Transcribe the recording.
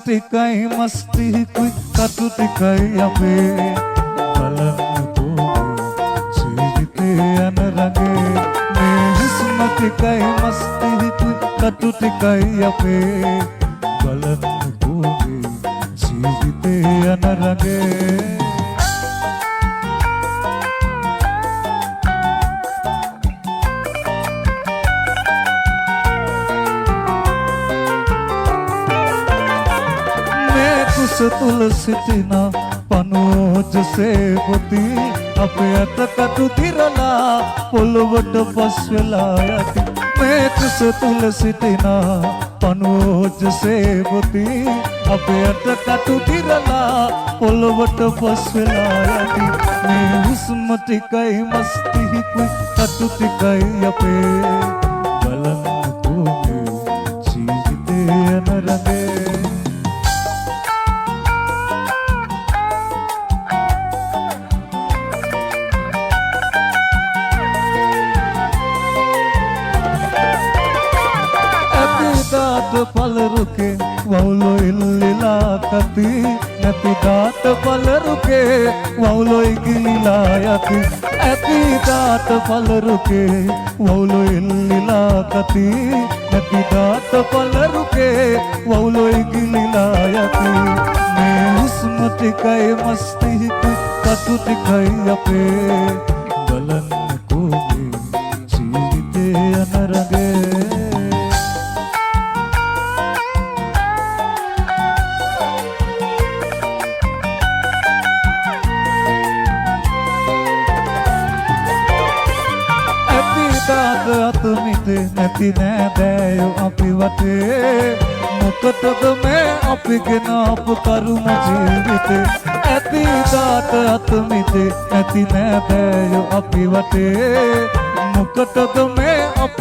ටිකයි මස්තිකුයි කටු ටිකයි අපේ බලන්නකෝ ජීවිතේ යන රගේ මේ හුස්ම ටිකයි මස්තිකුයි කටු ටිකයි අපේ බලන්නකෝ ජීවිතේ යන රගේ තුල සිටින පනෝජ සේපති අපේ අතකටු දිරලා පොළොවට පස් වෙලා යති මේ කුස තුල සිටින පනෝජ සේපති අපේ අතකටු දිරලා පොළොවට පස් වෙලා යති මේ හුස්ම ටිකයි මස්තිකුයි කටු ටිකයි අපේ බලන්නකෝ ජීවිතේ යන රගේ पलरुके वौलो इल्लिला कति नति दात पलरुके वौलो इगिला यति अति दात पलरुके वौलो इल्लिला कति नति दात पलरुके वौलो इगिला यति मैं हुस्म टिकाई मस्ती कटु टिकाई अपे බලන්නකෝ ජීවිතේ යන රගේ අතුමිතේ නැති නෑදෑයෝ අපි වටේ මොකටද මේ අපි ගෙන අප කරුම ජීවිතේ ඇති දාට අතුමිතේ නැති නෑදෑයෝ අපි වටේ මොකටද මේ